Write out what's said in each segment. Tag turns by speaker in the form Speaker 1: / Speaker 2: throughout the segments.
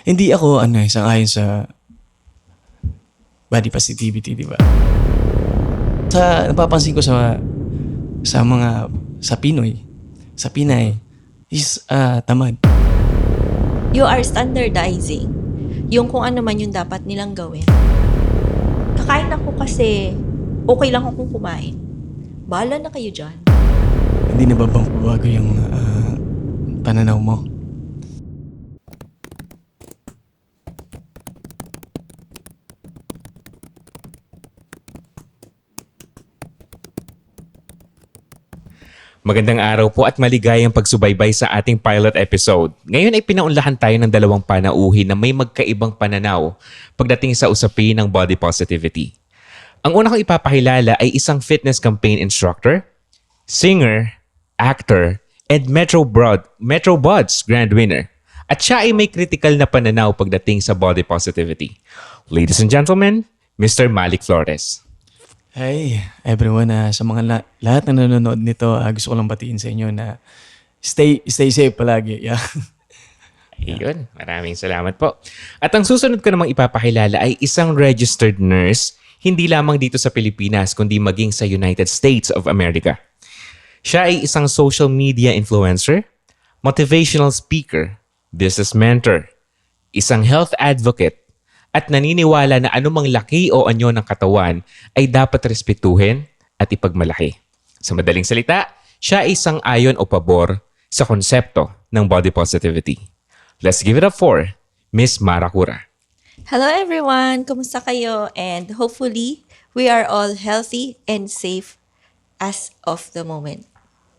Speaker 1: Hindi ako, sang-ayon sa body positivity, di ba? Napapansin ko sa mga, sa Pinoy, sa Pinay, is tamad.
Speaker 2: You are standardizing yung kung ano man yung dapat nilang gawin. Kakain ako kasi okay lang akong kumain. Bahala na kayo dyan.
Speaker 1: Hindi na ba bang bago yung pananaw mo?
Speaker 3: Magandang araw po at maligayang pagsubaybay sa ating pilot episode. Ngayon ay pinaunlahan tayo ng dalawang panauhin na may magkaibang pananaw pagdating sa usapin ng body positivity. Ang una kong ipapakilala ay isang fitness campaign instructor, singer, actor, and Metro Buds Grand Winner. At siya ay may critical na pananaw pagdating sa body positivity. Ladies and gentlemen, Mr. Malik Flores.
Speaker 1: Hey, everyone, sa mga lahat na nanonood nito, gusto ko lang batiin sa inyo na stay safe palagi. Yeah.
Speaker 3: Ayun, maraming salamat po. At ang susunod ko namang ipapakilala ay isang registered nurse, hindi lamang dito sa Pilipinas, kundi maging sa United States of America. Siya ay isang social media influencer, motivational speaker, business mentor, isang health advocate, at naniniwala na anumang laki o anyo ng katawan ay dapat respetuhin at ipagmalaki. Sa madaling salita, siya ay isang ayon o pabor sa konsepto ng body positivity. Let's give it up for Miss Mara Cura.
Speaker 2: Hello everyone! Kumusta kayo? And hopefully, we are all healthy and safe as of the moment.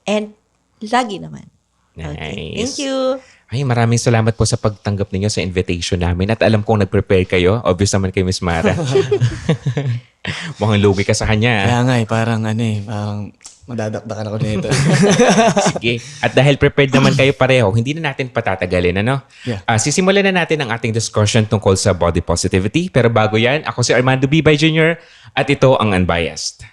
Speaker 2: And lagi naman. Okay.
Speaker 3: Nice.
Speaker 2: Thank you!
Speaker 3: Ay, maraming salamat po sa pagtanggap ninyo sa invitation namin at alam kong nag-prepare kayo. Obvious naman kay Miss Mara. Mukhang lugi ka sa kanya.
Speaker 1: Kaya nga parang madadakdakan ako nito.
Speaker 3: Sige. At dahil prepared naman kayo pareho, hindi na natin patatagalin, ano?
Speaker 1: Yeah.
Speaker 3: Sisimulan na natin ang ating discussion tungkol sa body positivity. Pero bago yan, ako si Armando Bibay Jr. at ito ang Unbiased.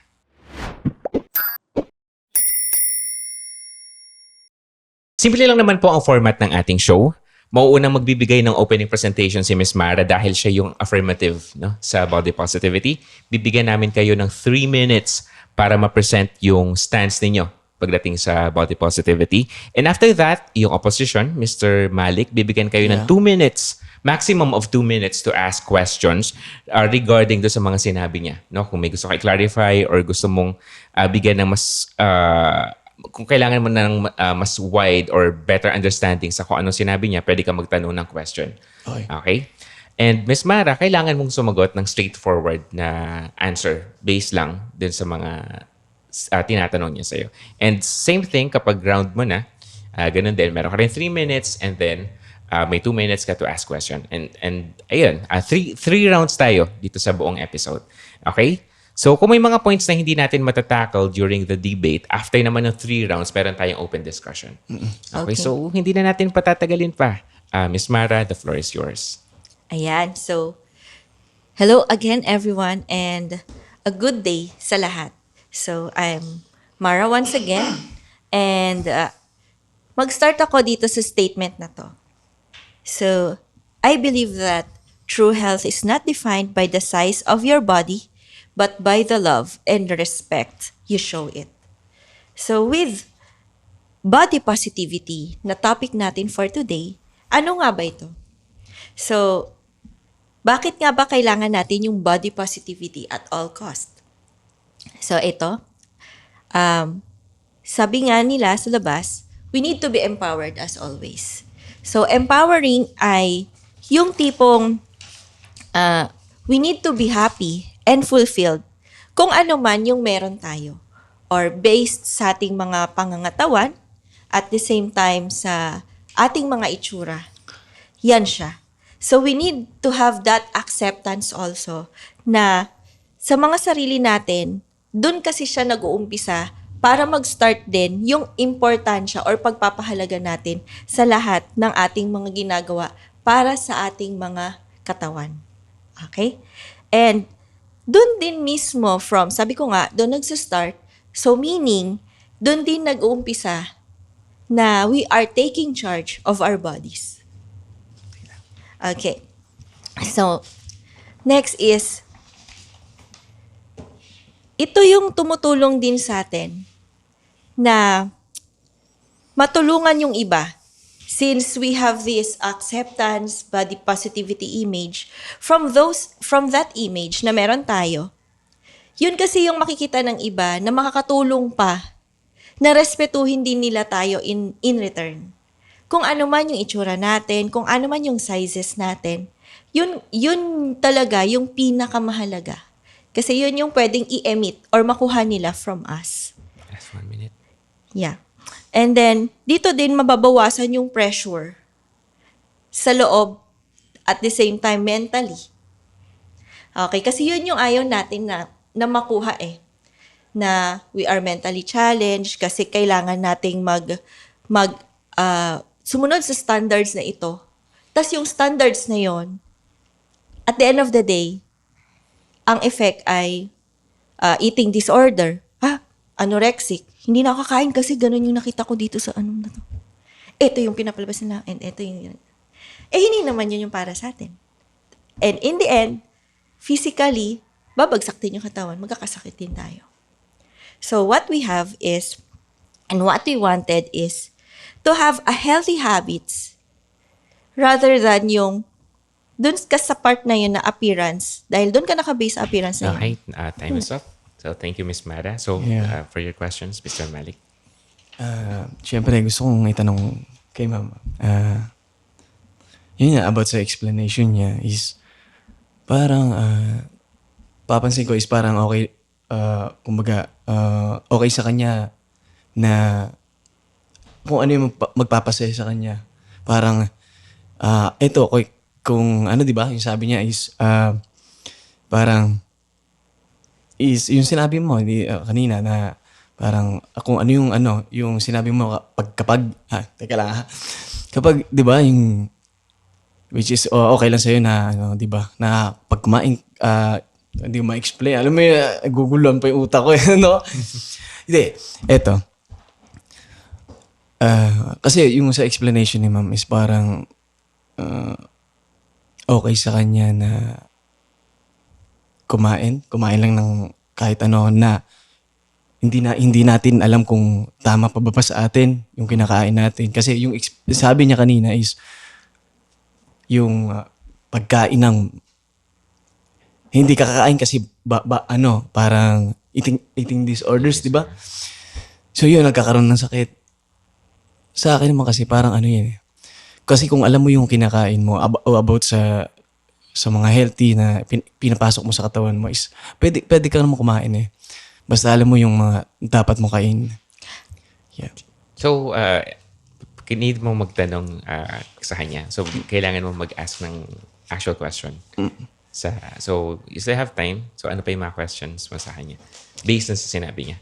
Speaker 3: Simple lang naman po ang format ng ating show. Mauunang magbibigay ng opening presentation si Miss Mara dahil siya yung affirmative sa body positivity. Bibigyan namin kayo ng 3 minutes para ma-present yung stance ninyo pagdating sa body positivity. And after that, yung opposition, Mr. Malik, bibigyan kayo ng 2 minutes, maximum of 2 minutes to ask questions regarding do sa mga sinabi niya. No? Kung may gusto ka i-clarify or gusto mong bigyan ng mas... kung kailangan mo ng mas wide or better understanding sa kung anong sinabi niya, pwede ka magtanong ng question. Okay? And Ms. Mara, kailangan mong sumagot ng straightforward na answer based lang din sa mga tinatanong niya sa'yo. And same thing kapag round mo na, ganun din. Meron ka rin 3 minutes and then may 2 minutes ka to ask question. And ayun, 3 rounds tayo dito sa buong episode. Okay? So, kung may mga points na hindi natin matatackle during the debate, after naman ng 3 rounds, meron tayong open discussion. Okay, so hindi na natin patatagalin pa. Ms. Mara, the floor is yours.
Speaker 2: Ayan, so, hello again everyone and a good day sa lahat. So, I'm Mara once again and mag-start ako dito sa statement na to. So, I believe that true health is not defined by the size of your body, but by the love and respect you show it. So with body positivity na topic natin for today, ano nga ba ito? So, bakit nga ba kailangan natin yung body positivity at all cost? So ito, sabi nga nila sa labas, we need to be empowered as always. So empowering ay yung tipong we need to be happy and fulfilled kung ano man yung meron tayo or based sa ating mga pangangatawan at the same time sa ating mga itsura. Yan siya. So we need to have that acceptance also na sa mga sarili natin, dun kasi siya nag-uumpisa para mag-start din yung importansya or pagpapahalaga natin sa lahat ng ating mga ginagawa para sa ating mga katawan. Okay? And doon din mismo sabi ko nga, doon nagsa-start. So meaning, doon din nag-uumpisa na we are taking charge of our bodies. Okay. So, next is, ito yung tumutulong din sa atin na matulungan yung iba. Since we have this acceptance, body positivity image, from that image na meron tayo, yun kasi yung makikita ng iba na makakatulong pa na respetuhin din nila tayo in return. Kung ano man yung itsura natin, kung ano man yung sizes natin, yun talaga yung pinakamahalaga. Kasi yun yung pwedeng i-emit or makuha nila from us.
Speaker 3: Last 1 minute.
Speaker 2: Yeah. And then, dito din mababawasan yung pressure sa loob at the same time mentally. Okay, kasi yun yung ayaw natin na makuha na we are mentally challenged kasi kailangan nating sumunod sa standards na ito. Tas yung standards na yon, at the end of the day, ang effect ay eating disorder. Anorexic. Hindi na ako kakain kasi ganun yung nakita ko dito sa anong na to. Ito yung pinapalabas nila and ito yung... hindi naman yun yung para sa atin. And in the end, physically, babagsak din yung katawan. Magkakasakit din tayo. So what we have is, and what we wanted is, to have a healthy habits rather than yung dun ka sa part na yun na appearance. Dahil dun ka nakabase sa appearance na yun.
Speaker 3: Okay, time is up. So thank you, Miss Mara. So
Speaker 1: Yeah.
Speaker 3: for your questions, Mr. Malik.
Speaker 1: Siyempre, gusto kong itanong kay ma'am. Yun nga, about sa explanation niya is parang, papansin ko is parang okay, kumbaga, okay sa kanya na kung ano yung magpapasaya sa kanya. Parang, ito, kung ano, di ba, yung sabi niya is, parang, is yung sinabi mo kanina na parang kung ano yung sinabi mo kapag teka lang kapag 'di ba yung which is okay lang sa na 'di ba na pag kumain hindi mo ma-explain alam mo guguluhan pa yung utak ko no hindi eto kasi yung sa explanation ni ma'am is parang okay sa kanya na kumain lang ng kahit ano na hindi natin alam kung tama pa ba sa atin yung kinakain natin. Kasi yung sabi niya kanina is yung pagkain ng hindi kakain kasi parang eating disorders, di ba? So yun, nagkakaroon ng sakit. Sa akin naman kasi parang yan. Kasi kung alam mo yung kinakain mo about sa mga healthy na pinapasok mo sa katawan mo is pwede ka naman kumain Basta alam mo yung mga dapat mo kain. Yeah.
Speaker 3: So need mo magtanong sa kanya. So kailangan mo mag-ask ng actual question. So you still have time. So ano pa yung mga questions mo sa kanya? Based na sa sinabi niya.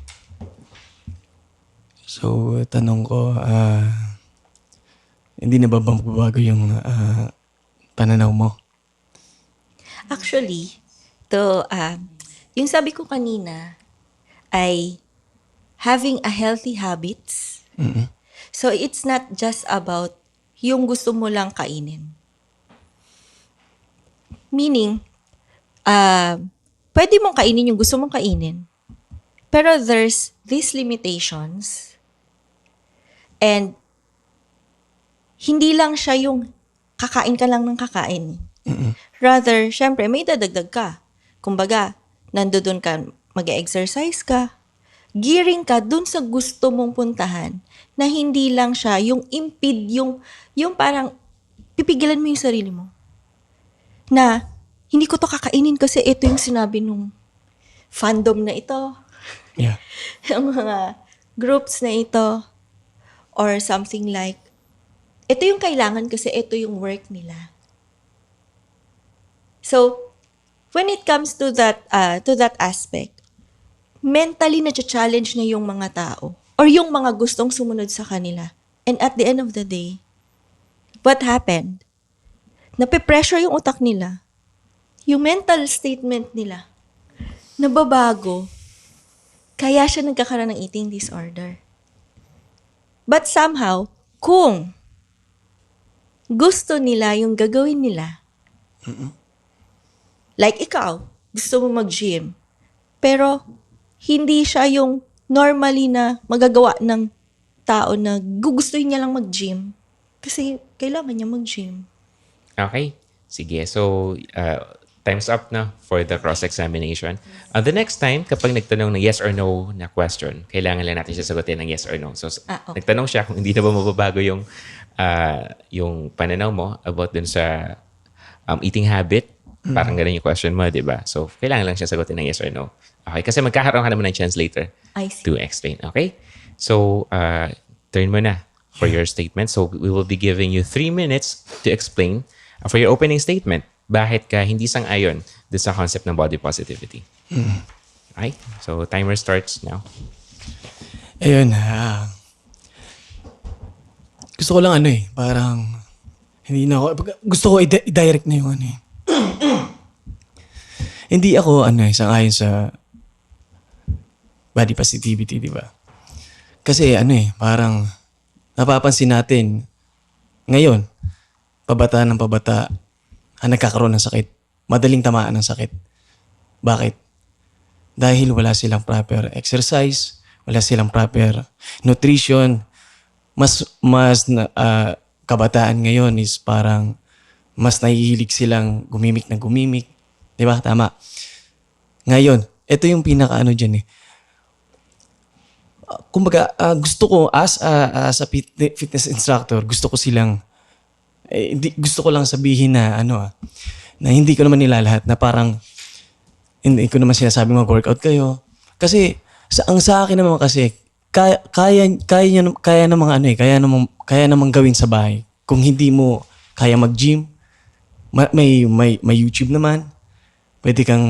Speaker 1: So tanong ko, hindi na ba magbabago yung pananaw mo?
Speaker 2: Actually, yung sabi ko kanina ay having a healthy habits.
Speaker 1: Mm-mm.
Speaker 2: So, it's not just about yung gusto mo lang kainin. Meaning, pwede mong kainin yung gusto mong kainin. Pero there's these limitations. And, hindi lang siya yung kakain ka lang ng kakain. Rather, syempre, may dadagdag ka. Kumbaga, nandoon ka, mag-exercise ka, gearing ka dun sa gusto mong puntahan na hindi lang siya yung impede, yung parang pipigilan mo yung sarili mo. Na, hindi ko to kakainin kasi ito yung sinabi nung fandom na ito.
Speaker 1: Yeah.
Speaker 2: Yung mga groups na ito or something like, ito yung kailangan kasi ito yung work nila. So, when it comes to that aspect, mentally na-challenge na yung mga tao or yung mga gustong sumunod sa kanila. And at the end of the day, what happened? Nape-pressure yung utak nila. Yung mental statement nila, nababago. Kaya siya nagkakaroon ng eating disorder. But somehow, kung gusto nila yung gagawin nila. Like ikaw, gusto mo mag-gym. Pero, hindi siya yung normally na magagawa ng tao na gugustuhin niya lang mag-gym. Kasi kailangan niya mag-gym.
Speaker 3: Okay. Sige. So, time's up na for the cross-examination. The next time, kapag nagtanong ng yes or no na question, kailangan lang natin siya sagutin ng yes or no. So,
Speaker 2: Okay.
Speaker 3: nagtanong siya kung hindi na ba mababago yung pananaw mo about dun sa eating habit. Parang ganun yung question mo, di ba? So, kailangan lang siya sagutin ng yes or no. Okay. Kasi magkakaroon ka naman ng chance later
Speaker 2: I see.
Speaker 3: to explain. Okay? So, turn mo na for your statement. So, we will be giving you 3 minutes to explain for your opening statement. Bakit ka hindi sang-ayon dun sa concept ng body positivity? Okay? So, timer starts now.
Speaker 1: Ayun, gusto ko lang parang, hindi na ako, gusto ko i-direct na yung Hindi ako, sang-ayon sa body positivity, di ba? Kasi, parang, napapansin natin, ngayon, pabata ng pabata, nagkakaroon ng sakit. Madaling tamaan ng sakit. Bakit? Dahil wala silang proper exercise, wala silang proper nutrition. Kabataan ngayon is parang mas nahihilig silang gumimik na gumimik. Di ba? Tama. Ngayon, ito yung pinaka dyan kumbaga, gusto ko as a fitness instructor, gusto ko silang gusto ko lang sabihin na na hindi ko naman nila lahat na parang hindi ko naman sinasabi mag-workout kayo. Kasi ang sa akin naman kasi kaya namang gawin sa bahay. Kung hindi mo kaya mag-gym, may YouTube naman. Pwede kang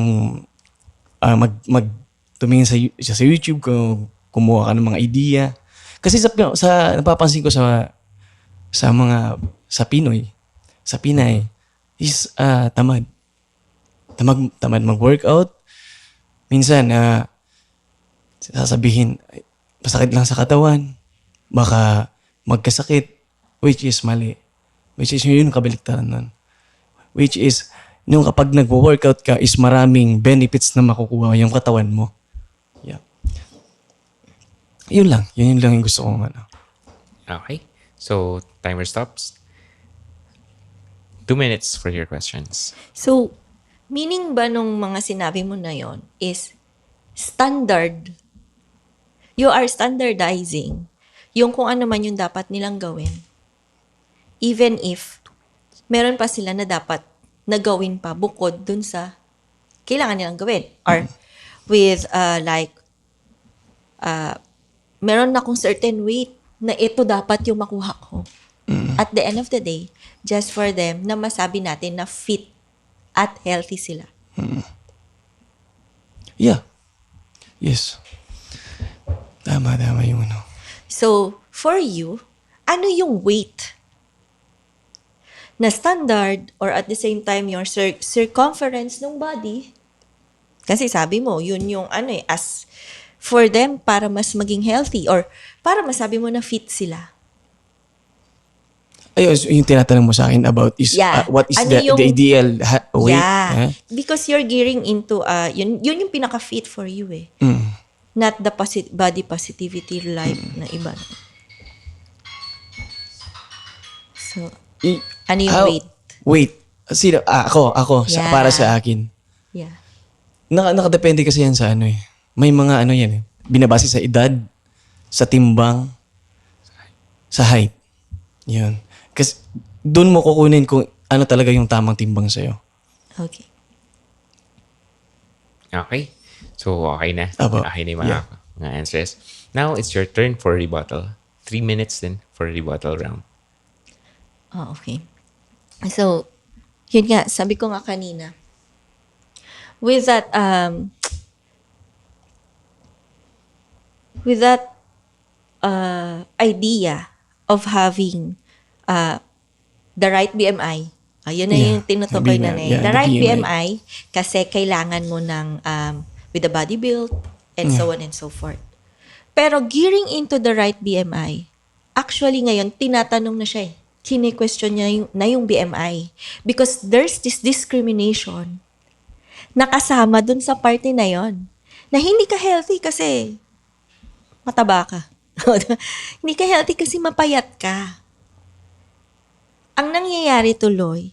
Speaker 1: tumingin sa YouTube kung kumuha ka ng mga idea. Kasi sa napapansin ko sa Pinoy, sa Pinay, is tamad. Tamad mag-workout. Minsan, sasabihin, masakit lang sa katawan. Baka magkasakit. Which is mali. Which is yun yung kabaliktaran nun. Which is, nung kapag nag-workout ka is maraming benefits na makukuha yung katawan mo. Yeah. Yun lang. Yun lang yung gusto kong
Speaker 3: Okay. So, timer stops. 2 minutes for your questions.
Speaker 2: So, meaning ba nung mga sinabi mo na yon is standard. You are standardizing yung kung ano man yung dapat nilang gawin. Even if meron pa sila na dapat na gawin pa bukod dun sa kailangan nilang gawin. Or with meron akong certain weight na ito dapat yung makuha ko. At the end of the day, just for them na masabi natin na fit at healthy sila.
Speaker 1: Yeah. Yes. Tama yung
Speaker 2: So, for you, ano yung weight na standard or at the same time your circumference ng body? Kasi sabi mo, yun yung as for them para mas maging healthy or para masabi mo na fit sila.
Speaker 1: Ayun, yung tinatanong mo sa akin about is what is
Speaker 2: Ano
Speaker 1: the
Speaker 2: yung-
Speaker 1: ideal weight?
Speaker 2: Yeah. Because you're gearing into, yun yung pinaka-fit for you eh. Not the body positivity life na iba. So, ano yung weight?
Speaker 1: Wait. Sino? Ako.
Speaker 2: Yeah.
Speaker 1: Para sa akin.
Speaker 2: Yeah.
Speaker 1: Nakadepende kasi yan sa May mga yan binabase sa edad, sa timbang, sa height. Yan. Kasi doon mo kukunin kung ano talaga yung tamang timbang sa'yo.
Speaker 2: Okay.
Speaker 3: Okay. So, okay na.
Speaker 1: Apo.
Speaker 3: Okay na yung mga answers. Now, it's your turn for rebuttal. 3 minutes din for rebuttal round.
Speaker 2: Oh, okay. So, yun nga, sabi ko nga kanina, with that idea of having the right BMI, yun na
Speaker 1: Yeah,
Speaker 2: yung tinutukoy na
Speaker 1: yeah,
Speaker 2: The
Speaker 1: the
Speaker 2: right
Speaker 1: BMI.
Speaker 2: BMI, kasi kailangan mo ng with the body build and so on and so forth. Pero gearing into the right BMI, actually ngayon, tinatanong na siya kine-question niya yung BMI. Because there's this discrimination na kasama dun sa party na yon na hindi ka healthy kasi mataba ka. Hindi ka healthy kasi mapayat ka. Ang nangyayari tuloy,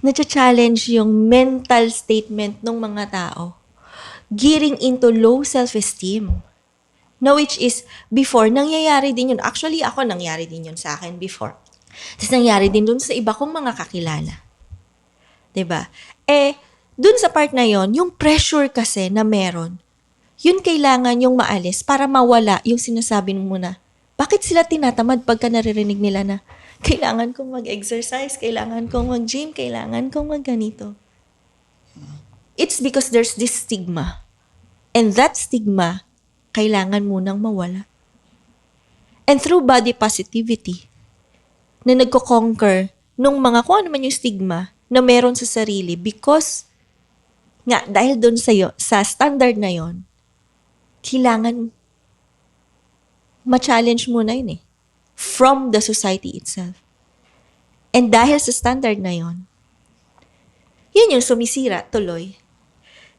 Speaker 2: na-challenge yung mental statement ng mga tao, gearing into low self-esteem. Na which is, before, nangyayari din yun. Actually, ako nangyari din yun sa akin before. Tapos nangyari din dun sa iba kong mga kakilala. 'Di ba? Dun sa part na yon, yung pressure kasi na meron, yun kailangan yung maalis para mawala yung sinasabi mo na, bakit sila tinatamad pagka naririnig nila na, kailangan kong mag-exercise, kailangan kong mag-gym, kailangan kong mag-ganito. It's because there's this stigma. And that stigma, kailangan munang mawala. And through body positivity, na nagko-conquer nung mga kung ano man yung stigma na meron sa sarili because nga, dahil doon sa standard na yon, kailangan ma-challenge mo na yun from the society itself. And dahil sa standard na yon, yun yung sumisira tuloy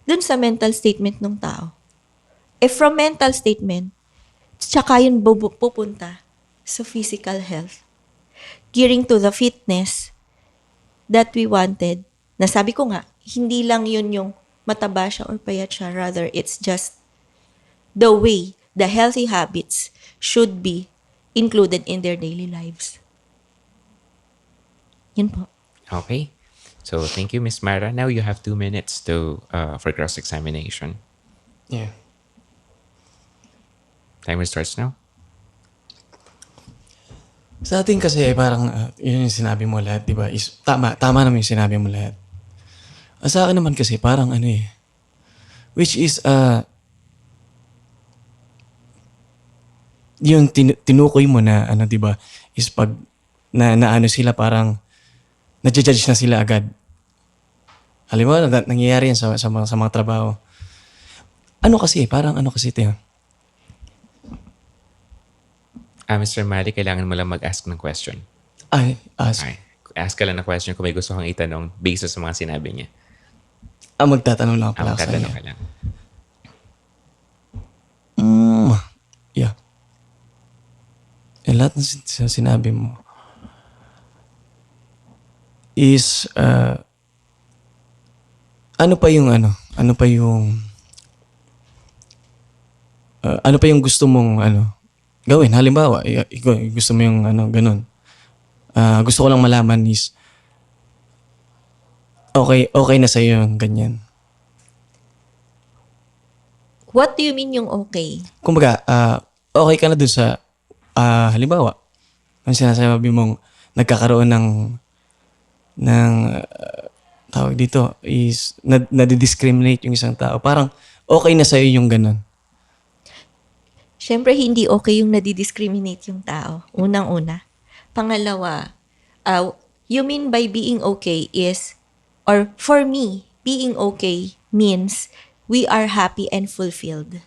Speaker 2: dun sa mental statement ng tao. From mental statement, tsaka yun pupunta sa physical health. Gearing to the fitness that we wanted. Nasabi ko nga, hindi lang yun yung mataba siya or payat siya. Rather, it's just the way the healthy habits should be included in their daily lives. Yun po.
Speaker 3: Okay. So, thank you, Miss Mara. Now you have 2 minutes for cross-examination.
Speaker 1: Yeah.
Speaker 3: Timer starts now.
Speaker 1: Sa atin kasi parang yun yung sinabi mo lahat, di ba? Is, tama naman yung sinabi mo lahat. Sa akin naman kasi parang which is yung tinukoy mo na di ba, is pag na sila parang na-judge na sila agad. Alam mo, nangyayari yan sa mga trabaho. Parang kasi ito yun.
Speaker 3: Mr. Mali, kailangan mo lang mag-ask ng question.
Speaker 1: Ask.
Speaker 3: Okay. Ask ka lang ng question kung may gusto kang itanong based sa mga sinabi niya.
Speaker 1: Magtatanong lang pala ako sa
Speaker 3: Magtatanong
Speaker 1: kanya.
Speaker 3: ka lang.
Speaker 1: Yeah. Lahat ng sinabi mo is ano pa yung gusto mong gawin? Halimbawa, ikaw gusto mo yung ganun. Gusto ko lang malaman is okay na sa'yo yung ganyan.
Speaker 2: What do you mean yung okay?
Speaker 1: Kumbaga, okay ka na dun sa halimbawa, ang sinasabi mong nagkakaroon ng tawag dito is nadidiscriminate yung isang tao. Parang okay na sa'yo yung ganun.
Speaker 2: Siyempre, hindi okay yung nadidiscriminate yung tao. Unang-una. Pangalawa, you mean by being okay is, or for me, being okay means we are happy and fulfilled.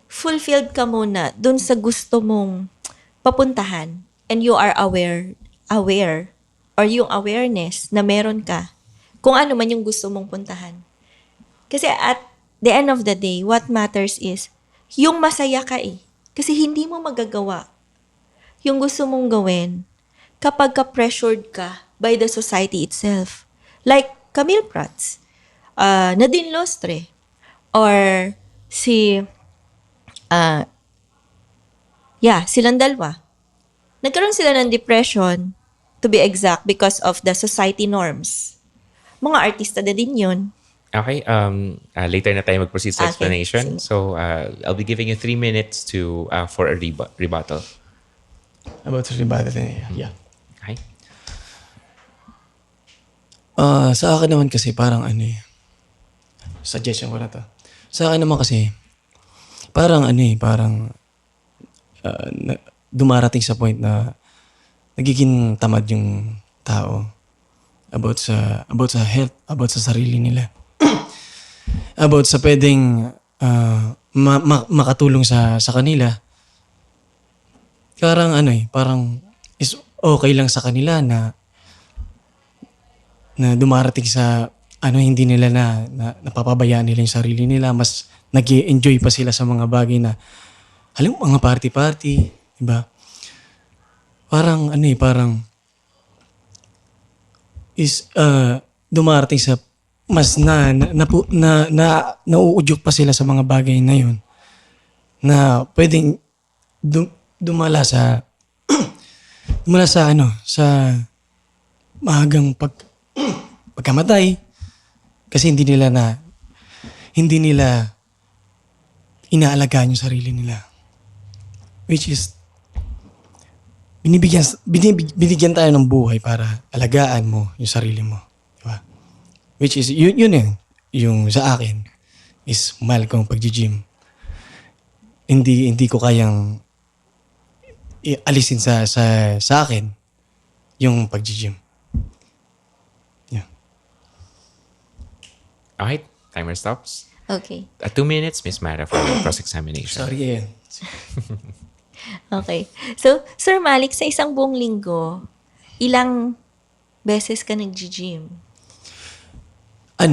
Speaker 2: Fulfilled ka muna dun sa gusto mong papuntahan and you are aware, or yung awareness na meron ka kung ano man yung gusto mong puntahan. Kasi at the end of the day, what matters is yung masaya ka Kasi hindi mo magagawa yung gusto mong gawin kapag ka-pressured ka by the society itself. Like Camille Prats, Nadine Lostre, or silang dalawa. Nagkaroon sila ng depression, to be exact, because of the society norms. Mga artista na din yun.
Speaker 3: Okay, later na tayo mag-proceed sa
Speaker 2: Okay,
Speaker 3: explanation.
Speaker 2: sige.
Speaker 3: So, I'll be giving you 3 minutes for a rebuttal.
Speaker 1: About the rebuttal, yeah.
Speaker 3: Okay?
Speaker 1: Sa akin naman kasi parang suggestion ko na to. Sa akin naman kasi parang dumarating sa point na nagiging tamad yung tao about sa health, about sa sarili nila. About sa pwedeng makatulong sa kanila. Parang okay lang sa kanila na dumarating sa hindi nila na napapabayaan nila yung sarili nila, mas nag-enjoy pa sila sa mga bagay na alam mo, mga party-party, di ba? Parang dumarating sa mas nauudyok pa sila sa mga bagay na yun na pwedeng dumala sa sa maagang pagkamatay kasi hindi nila inaalagaan yung sarili nila, which is binigyan tayo ng buhay para alagaan mo yung sarili mo, di ba? Which is yun yung sa akin is mahal kong pag-gym. Hindi ko kayang alisin sa akin yung pag-gym. Yeah.
Speaker 3: Alright, timer stops.
Speaker 2: Okay.
Speaker 3: At 2 minutes, Miss Mara, for your cross-examination.
Speaker 1: Sorry eh.
Speaker 2: Okay. So, Sir Malik, sa isang buong linggo, ilang beses ka nag-gym?
Speaker 1: 6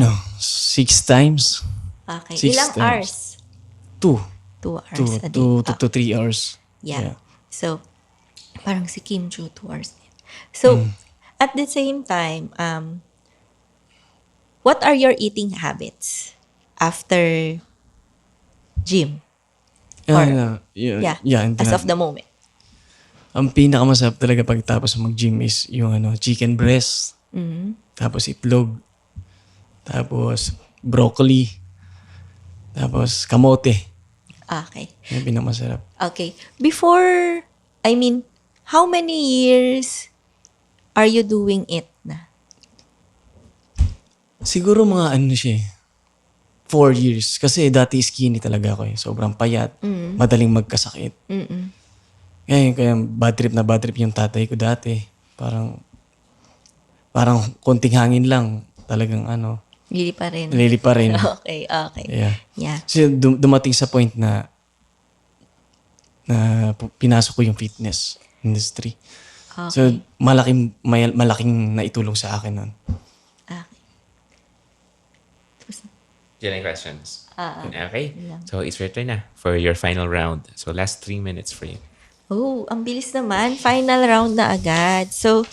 Speaker 1: times?
Speaker 2: Okay.
Speaker 1: 6
Speaker 2: Ilang
Speaker 1: times.
Speaker 2: hours?
Speaker 1: 2.
Speaker 2: 2 hours a day.
Speaker 1: 2 to 3 hours.
Speaker 2: Yeah. So, parang si Kim Joo, 2 hours. So, at the same time, what are your eating habits after gym?
Speaker 1: Yeah,
Speaker 2: as of the moment.
Speaker 1: Ang pinakamasarap talaga pagtapos mag-gym is yung chicken breast, tapos itlog, tapos broccoli, tapos kamote.
Speaker 2: Okay.
Speaker 1: Yung pinakamasarap.
Speaker 2: Okay. How many years are you doing it na?
Speaker 1: Siguro mga siya 4 years. Kasi dati skinny talaga ako eh. Sobrang payat. Madaling magkasakit. Kaya bad trip yung tatay ko dati. Parang konting hangin lang. Talagang
Speaker 2: Lili pa rin. Okay. Yeah.
Speaker 1: Kasi dumating sa point na pinasok ko yung fitness industry.
Speaker 2: Okay.
Speaker 1: So, malaking naitulong sa akin nun.
Speaker 2: Okay.
Speaker 3: Do you have any questions? Okay.
Speaker 2: Yeah.
Speaker 3: So, it's your turn na for your final round. So, last 3 minutes for you.
Speaker 2: Oh, ang bilis naman. Final round na agad. So,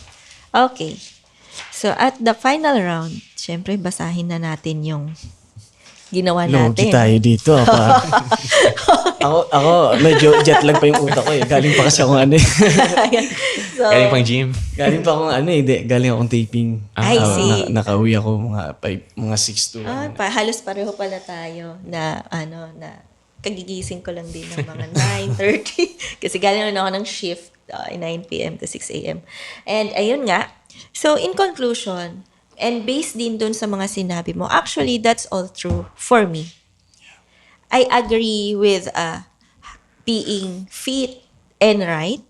Speaker 2: okay. So, at the final round, syempre, basahin na natin yung ginawa
Speaker 1: Logi
Speaker 2: natin.
Speaker 1: tayo dito. Ako, medyo jet lag pa yung utak ko eh. Galing pa kasi akong
Speaker 2: So,
Speaker 3: Galing pang gym.
Speaker 1: Galing pa akong galing akong taping.
Speaker 2: I see.
Speaker 1: Nakauwi ako mga 6 to.
Speaker 2: halos pareho pala tayo na kagigising ko lang din ng mga 9:30 kasi galing na ako ng shift 9 p.m. to 6 a.m. And ayun nga. So in conclusion, and based din dun sa mga sinabi mo, actually that's all true for me. I agree with being fit and right.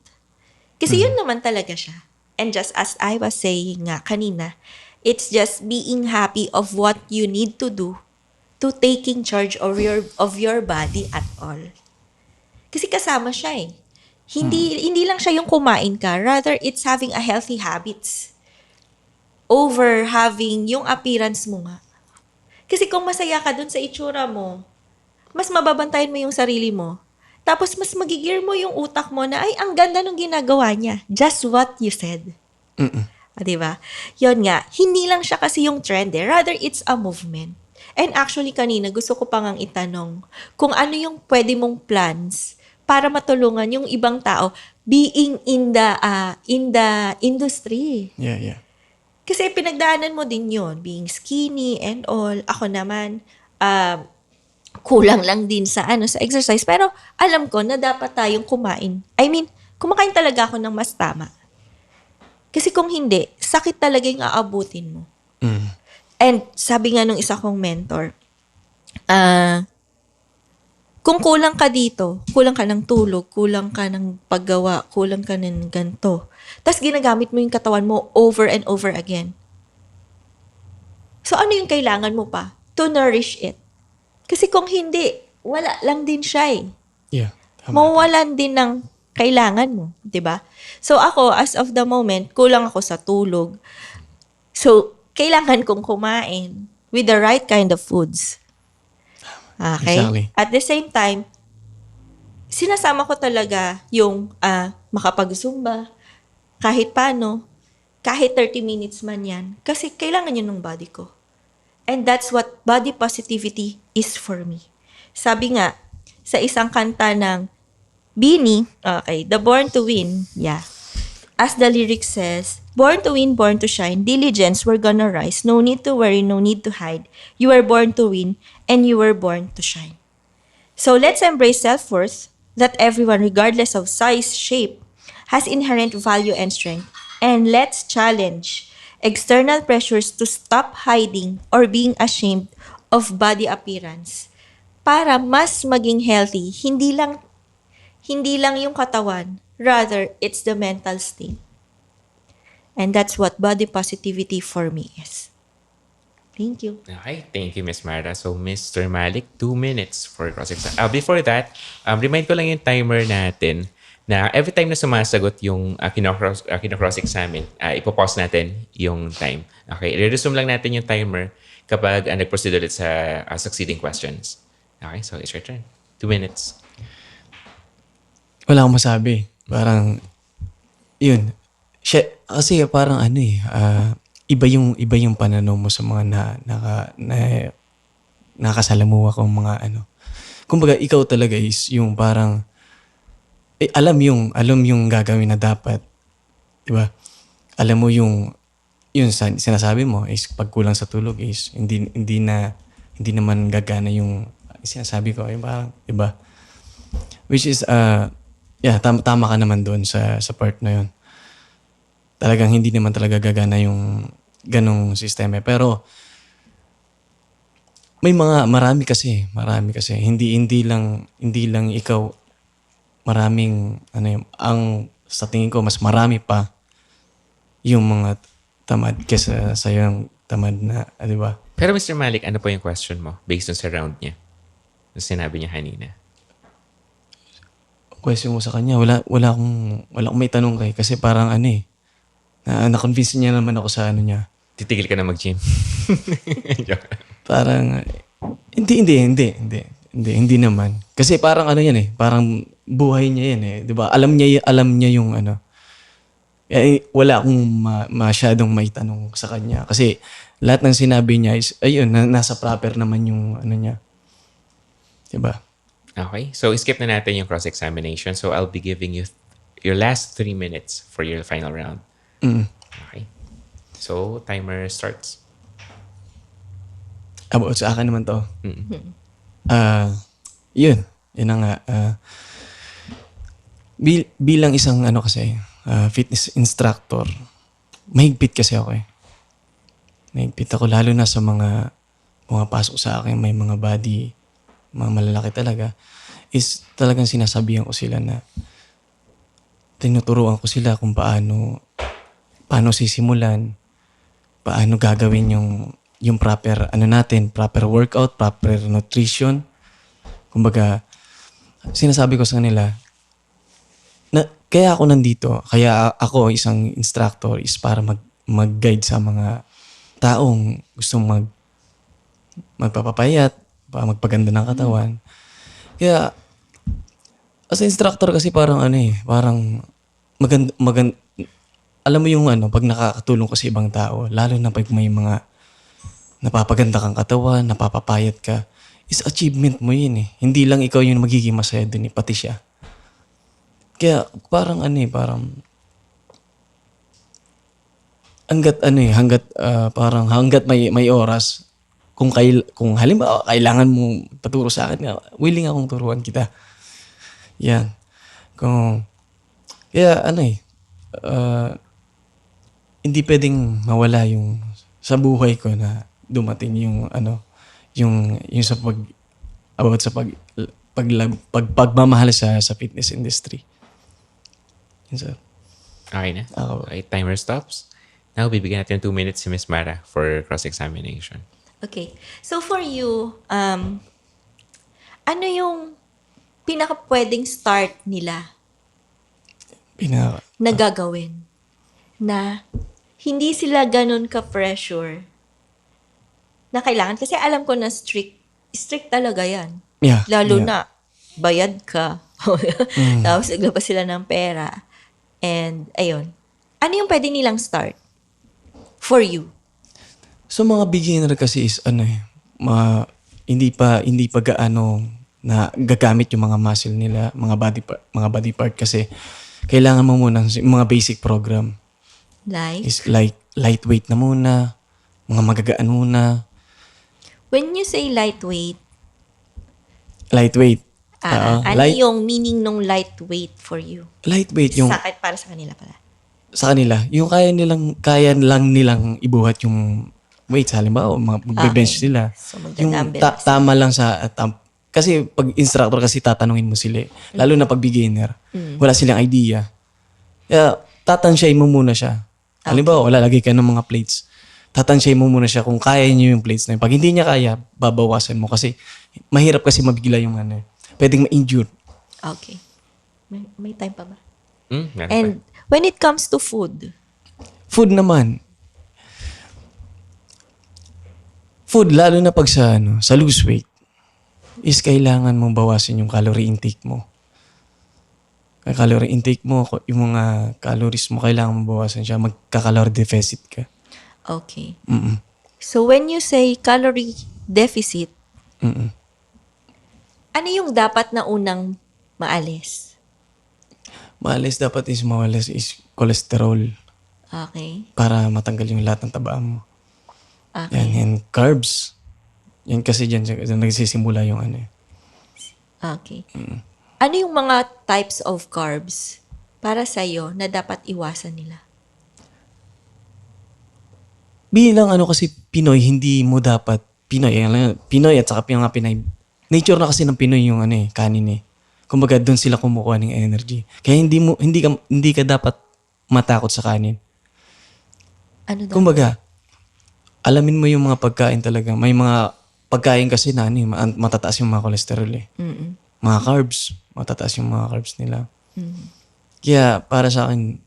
Speaker 2: Kasi yun naman talaga siya. And just as I was saying nga kanina, it's just being happy of what you need to do to taking charge of your body at all. Kasi kasama siya eh. Hindi lang siya yung kumain ka, rather it's having a healthy habits over having yung appearance mo nga. Kasi kung masaya ka dun sa itsura mo, mas mababantayan mo yung sarili mo. Tapos mas magigir mo yung utak mo na, ay, ang ganda nung ginagawa niya. Just what you said. Diba? Yun nga, hindi lang siya kasi yung trend eh. Rather, it's a movement. And actually, kanina, gusto ko pang itanong kung ano yung pwede mong plans para matulungan yung ibang tao being in the industry.
Speaker 1: Yeah.
Speaker 2: Kasi pinagdaanan mo din yon, being skinny and all. Ako naman, kulang lang din sa exercise. Pero alam ko na dapat tayong kumain. Kumakain talaga ako ng mas tama. Kasi kung hindi, sakit talaga yung aabutin mo. And sabi nga nung isa kong mentor, kung kulang ka dito, kulang ka ng tulog, kulang ka ng paggawa, kulang ka ng ganito, tapos ginagamit mo yung katawan mo over and over again. So ano yung kailangan mo pa? To nourish it. Kasi kung hindi, wala lang din siya eh.
Speaker 1: Yeah. Tama.
Speaker 2: Mawalan din ng kailangan mo, 'di ba? So ako, as of the moment, kulang ako sa tulog. So, kailangan kong kumain with the right kind of foods. Okay?
Speaker 1: Exactly.
Speaker 2: At the same time, sinasama ko talaga yung makapag-zumba, kahit paano, kahit 30 minutes man yan. Kasi kailangan yun ng body ko. And that's what body positivity is for me. Sabi nga, sa isang kanta ng Beanie, okay, the Born to Win, yeah. As the lyric says, born to win, born to shine, diligence, we're gonna rise. No need to worry, no need to hide. You were born to win, and you were born to shine. So let's embrace self-worth, that everyone, regardless of size, shape, has inherent value and strength. And let's challenge external pressures to stop hiding or being ashamed of body appearance para mas maging healthy, hindi lang yung katawan, rather it's the mental state. And that's what body positivity for me is. Thank you.
Speaker 3: Okay, thank you, Miss Mara. So, Mr. Malik, 2 minutes for cross-exam. Before that, remind ko lang yung timer natin na every time na sumasagot yung kino-cross-examine, ipopause natin yung time. Okay, i-resume lang natin yung timer kapag nag-proceed ulit sa succeeding questions. Okay, so it's your turn. 2 minutes.
Speaker 1: Wala akong masabi. Parang, yun. Kasi parang iba yung pananaw mo sa mga nakasalamuha kong mga Kumbaga, ikaw talaga is yung parang, alam yung gagawin na dapat. Diba? Alam mo yung sinasabi mo is pagkulang sa tulog is hindi naman gagana yung sinasabi ko. Yung parang, diba? Which is, tama ka naman doon sa part na yun. Talagang hindi naman talaga gagana yung ganong sistema. Pero marami kasi. Hindi lang ikaw, maraming sa tingin ko mas marami pa yung mga tamad kesa sa yung tamad na, di ba?
Speaker 3: Pero Mr. Malik, ano po yung question mo based on sa round niya? Yung sinabi niya kanina.
Speaker 1: Question mo sa kanya, wala akong may tanong kay kasi parang na-convince niya naman ako sa niya.
Speaker 3: Titigil ka na mag-gym.
Speaker 1: Parang hindi naman. Kasi parang yan parang buhay niya yan 'di ba? Alam niya yung wala akong masyadong may tanong sa kanya kasi lahat ng sinabi niya is ayun nasa proper naman yung niya. 'Di ba?
Speaker 3: Okay, so skip na natin yung cross-examination. So I'll be giving you your last 3 minutes for your final round. Okay. So timer starts.
Speaker 1: About sa akin naman to. Yun na nga. Bilang isang fitness instructor, mahigpit kasi ako Mahigpit ako lalo na sa mga pumapasok sa akin, may mga body, mga malalaki talaga, is talagang sinasabihan ko sila na tinuturuan ko sila kung paano sisimulan, paano gagawin yung proper proper workout, proper nutrition. Kumbaga, sinasabi ko sa kanila na kaya ako nandito, kaya ako isang instructor is para mag-guide sa mga taong gustong magpapapayat, magpaganda ng katawan. Kaya as instructor kasi parang parang maganda alam mo yung pag nakakatulong ka sa ibang tao, lalo na pag may mga napapaganda kang katawan, napapapayat ka, is achievement mo yun Hindi lang ikaw yung magiging masaya dun pati siya. Kaya parang hanggat may oras, kung halimbawa kailangan mo paturo sa akin, willing akong turuan kita. Yan. Kaya hindi pwedeng mawala yung sa buhay ko na dumating yung sa pagmamahal sa fitness industry. Yun, sir.
Speaker 3: Okay na?
Speaker 1: Ako.
Speaker 3: Okay, timer stops. Now, bibigyan natin 2 minutes si Miss Mara for cross-examination.
Speaker 2: Okay. So for you, ano yung pinaka pwedeng start nila na gagawin. Na hindi sila ganun ka-pressure na kailangan. Kasi alam ko na strict talaga yan.
Speaker 1: Yeah.
Speaker 2: Lalo
Speaker 1: yeah.
Speaker 2: na, bayad ka. Tapos naglabas sila ng pera. And, ayun. Ano yung pwede nilang start? For you.
Speaker 1: So mga beginner kasi is hindi pa gaano na gagamit yung mga muscle nila, mga body part kasi kailangan mo muna mga basic program.
Speaker 2: Like,
Speaker 1: Is like lightweight na muna, mga magagaan muna.
Speaker 2: when you say lightweight,
Speaker 1: Lightweight.
Speaker 2: ano yung meaning ng lightweight for you?
Speaker 1: Lightweight yung
Speaker 2: Para sa kanila pala.
Speaker 1: sa kanila, yung kaya lang nilang ibuhat yung weights. Halimbawa, magbe-bench
Speaker 2: Okay.
Speaker 1: sila.
Speaker 2: So,
Speaker 1: Yung
Speaker 2: magda-dumbbells.
Speaker 1: tama lang kasi pag instructor kasi tatanungin mo sila. Lalo na pag beginner. Wala silang idea. Kaya tatansyahin mo muna siya. Halimbawa, lalagay ka ng mga plates. Tatansyahin mo muna siya kung kaya niyo yung plates na yun. Pag hindi niya kaya, babawasan mo kasi mahirap kasi mabigla yung pwedeng ma-injure.
Speaker 2: Okay. May time pa ba?
Speaker 3: Meron pa.
Speaker 2: And when it comes to food,
Speaker 1: Food naman. Food, lalo na pag sa lose weight, is kailangan mong bawasin yung calorie intake mo. Ang calorie intake mo, yung mga calories mo, kailangan mong bawasan siya. Magka-calorie deficit ka.
Speaker 2: okay.
Speaker 1: Mm-mm.
Speaker 2: So when you say calorie deficit,
Speaker 1: Mm-mm.
Speaker 2: ano yung dapat na unang maalis?
Speaker 1: Mawalis is cholesterol
Speaker 2: Okay.
Speaker 1: para matanggal yung lahat ng taba mo.
Speaker 2: Okay.
Speaker 1: Yan, carbs. Yan kasi dyan nagsisimula yung
Speaker 2: Okay. Ano yung mga types of carbs para sa'yo na dapat iwasan nila?
Speaker 1: Bilang kasi Pinoy, hindi mo dapat, Pinoy at saka yung mga Pinay, nature na kasi ng Pinoy yung kanin eh. Kumbaga doon sila kumukuha ng energy. Kaya hindi ka dapat matakot sa kanin.
Speaker 2: Ano daw?
Speaker 1: Kumbaga, alamin mo yung mga pagkain talaga. May mga pagkain kasi na matataas yung mga cholesterol eh.
Speaker 2: Mm-mm.
Speaker 1: Mga carbs, matataas yung mga carbs nila. Kaya para sa akin,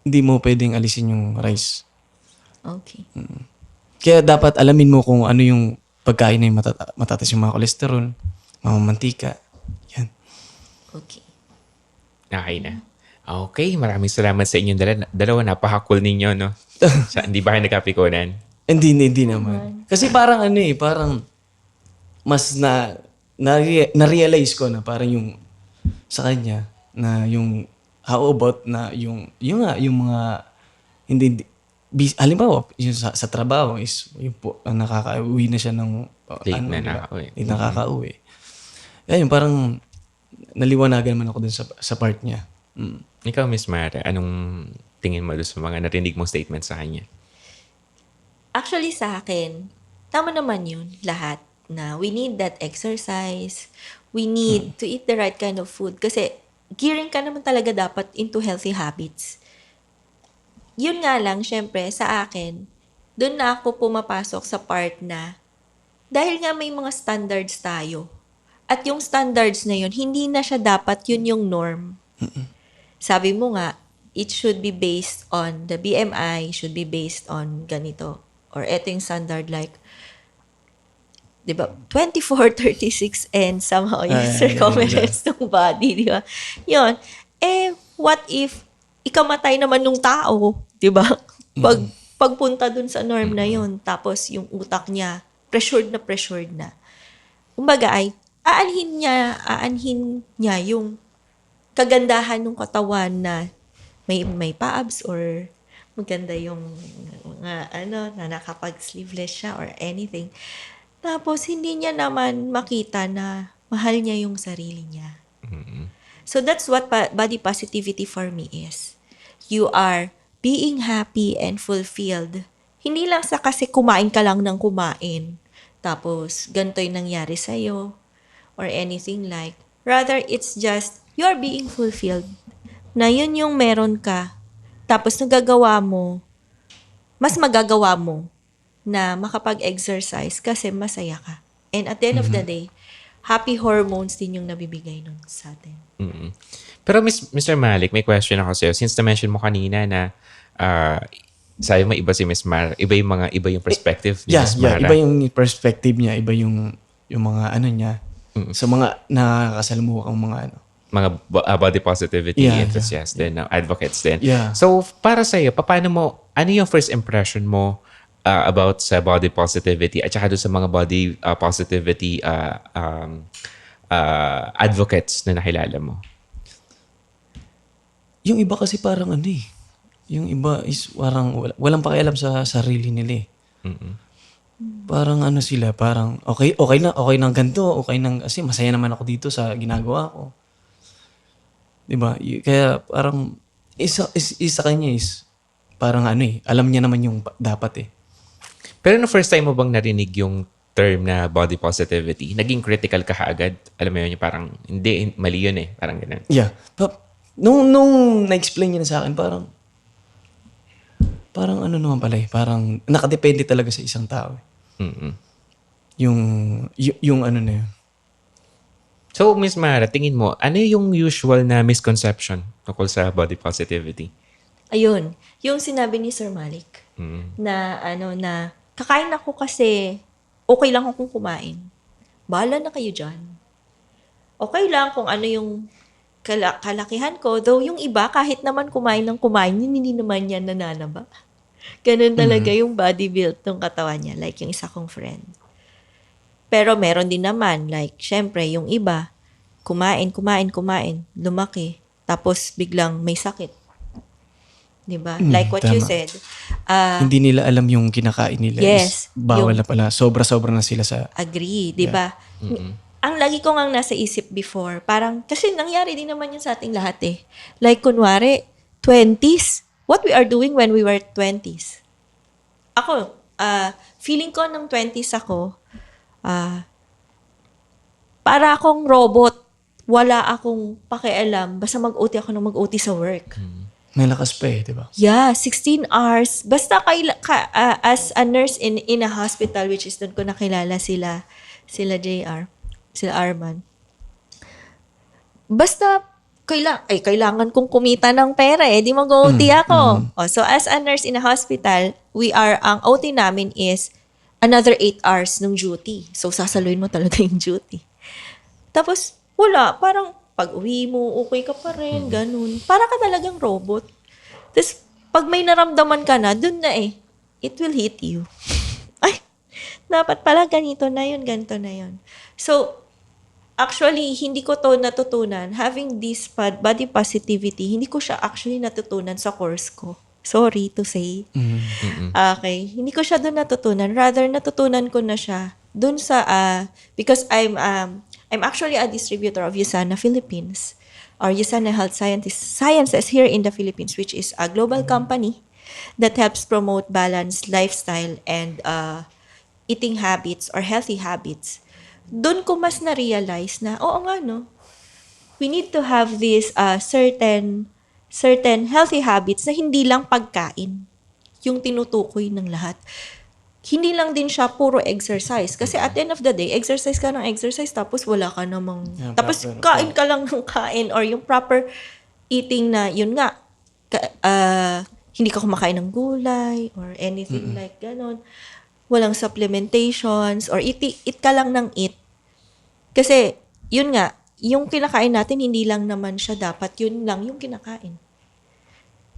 Speaker 1: hindi mo pwedeng alisin yung rice.
Speaker 2: Okay.
Speaker 1: Kaya dapat alamin mo kung ano yung pagkain na yung matataas yung mga cholesterol, mga mantika. Yan.
Speaker 2: Okay.
Speaker 3: Okay na. Okay, maraming salamat sa inyong dalawa. Napaka-cool ninyo, no? Hindi ba kayo nagkapikunan?
Speaker 1: Hindi naman. Kasi parang parang mas na-realize ko na parang yung sa kanya na yung how about na yung mga halimbawa yung sa trabaho is yung nakaka-uwi na siya ng
Speaker 3: Late na
Speaker 1: diba?
Speaker 3: nakaka-uwi.
Speaker 1: Late nakaka-uwi. Ayun, parang naliwanagan man ako dun sa part niya.
Speaker 3: Ikaw, Miss Mara, anong tingin mo doon sa mga narinig mong statement sa kanya?
Speaker 2: Actually sa akin, tama naman yun lahat na we need that exercise, we need to eat the right kind of food kasi gearing ka naman talaga dapat into healthy habits. Yun nga lang, syempre, sa akin, doon na ako pumapasok sa part na dahil nga may mga standards tayo at yung standards na yun, hindi na siya dapat yun yung norm. Sabi mo nga, it should be based on, the BMI should be based on ganito. Or eto yung standard like, di ba, 24, 36, and somehow yung circumference ng body, di ba? Yun. What if ikamatay naman nung tao, di ba? Pagpunta dun sa norm na yun, tapos yung utak niya, pressured na. Kumbaga ay, aanhin niya yung kagandahan ng katawan na may pa-abs or maganda yung mga na nakapag-sleeveless siya or anything. Tapos, hindi niya naman makita na mahal niya yung sarili niya. So, that's what body positivity for me is. You are being happy and fulfilled. Hindi lang sa kasi kumain ka lang ng kumain. Tapos, ganito yung nangyari sa'yo or anything like. Rather, it's just, you're being fulfilled. Na yun yung meron ka. Tapos, nagagawa mo, mas magagawa mo na makapag-exercise kasi masaya ka. And at the end of the day, happy hormones din yung nabibigay nun sa atin.
Speaker 3: Mm. Pero Mr. Malik, may question ako sa'yo. Since na-mention mo kanina na sabi mo iba si Miss Mara, iba yung perspective ni Miss Mara.
Speaker 1: Iba yung perspective niya, iba yung mga ano niya. Sa mga nakakasalamuha kang mga ano.
Speaker 3: Mga body positivity
Speaker 1: Yeah,
Speaker 3: enthusiasts din, advocates din.
Speaker 1: Yeah.
Speaker 3: So, para sa'yo, ano yung first impression mo about sa body positivity at saka doon sa mga body positivity advocates na nakilala mo?
Speaker 1: Yung iba kasi parang ano eh. Yung iba is parang walang pakialam sa sarili nila eh. Parang ano sila, parang okay na ganito, okay na kasi masaya naman ako dito sa ginagawa ko. 'Di ba? Kaya parang isa kanya is parang ano eh, alam niya naman yung dapat eh.
Speaker 3: Pero no first time mo bang narinig yung term na body positivity, naging critical ka agad? Alam mo yun, yung parang, hindi, mali yun eh. Parang ganun.
Speaker 1: Yeah. Nung na-explain niya na sa akin, parang ano naman pala eh, parang nakadepende talaga sa isang tao eh.
Speaker 3: Mm-mm.
Speaker 1: Yung ano na yun.
Speaker 3: So, Miss Mara, tingin mo, ano yung usual na misconception tungkol sa body positivity?
Speaker 2: Ayun, yung sinabi ni Sir Malik na kakain ako kasi okay lang akong kumain. Bahala na kayo dyan. Okay lang kung ano yung kalakihan ko. Though yung iba, kahit naman kumain ng kumain, hindi naman yan nananaba. Ganun talaga yung body build ng katawan niya. Like yung isa kong friend. Pero meron din naman, like, syempre, yung iba, kumain, lumaki, tapos biglang may sakit. Diba? Like what you
Speaker 1: tama.
Speaker 2: said.
Speaker 1: Hindi nila alam yung kinakain nila.
Speaker 2: Yes.
Speaker 1: Bawal na pala. Sobra-sobra na sila sa...
Speaker 2: Agree, diba? Ang lagi ko ngang nasa isip before, parang, kasi nangyari din naman yun sa ating lahat eh. Like, kunwari, 20s. What we are doing when we were 20s. Ako, feeling ko ng 20s ako, para akong robot. Wala akong pakialam. Basta mag-OT ako ng mag-OT sa work.
Speaker 1: May lakas pa eh, di ba?
Speaker 2: Yeah, 16 hours. Basta as a nurse in a hospital, which is doon ko nakilala sila JR, sila Arman. Basta kailangan kong kumita ng pera eh. Di mag-OT ako. Oh, so as a nurse in a hospital, ang OT namin is another 8 hours ng duty. So, sasaluin mo talaga yung duty. Tapos, wala. Parang, pag uwi mo, okay ka pa rin, ganun. Para ka talagang robot. Tapos, pag may naramdaman ka na, dun na eh. It will hit you. Ay, dapat pala ganito na yun, ganito na yun. So, actually, hindi ko to natutunan. Having this body positivity, hindi ko siya actually natutunan sa course ko. Sorry to say. Okay. Hindi ko siya doon natutunan. Rather, natutunan ko na siya doon sa, because I'm actually a distributor of USANA Philippines, or USANA Health Sciences here in the Philippines, which is a global company that helps promote balanced lifestyle and eating habits or healthy habits. Doon ko mas na-realize na, oo nga no, we need to have this certain healthy habits na hindi lang pagkain yung tinutukoy ng lahat. Hindi lang din siya puro exercise. Kasi at the end of the day, exercise ka ng exercise tapos wala ka namang... tapos kain ka lang ng kain or yung proper eating na, yun nga, hindi ka kumakain ng gulay or anything like ganon. Walang supplementations or eat ka lang ng eat. Kasi, yun nga, yung kinakain natin, hindi lang naman siya dapat yun lang yung kinakain.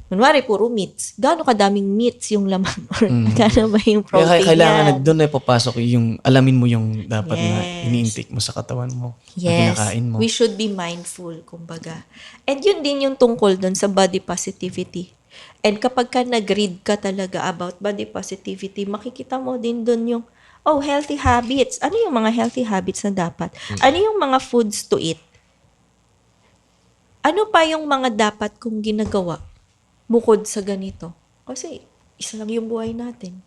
Speaker 2: Kunwari, puro meats. Gaano kadaming meats yung laman? Or gaano ba yung protein
Speaker 1: Kaya kailangan
Speaker 2: yan?
Speaker 1: na doon na papasok yung, alamin mo yung dapat na ini-intake mo sa katawan mo. Na
Speaker 2: Yes.
Speaker 1: kinakain mo.
Speaker 2: We should be mindful, kumbaga. And yun din yung tungkol doon sa body positivity. And kapag ka nag-read ka talaga about body positivity, makikita mo din doon yung, healthy habits. Ano yung mga healthy habits na dapat? Ano yung mga foods to eat? Ano pa yung mga dapat kong ginagawa bukod sa ganito? Kasi isa lang yung buhay natin.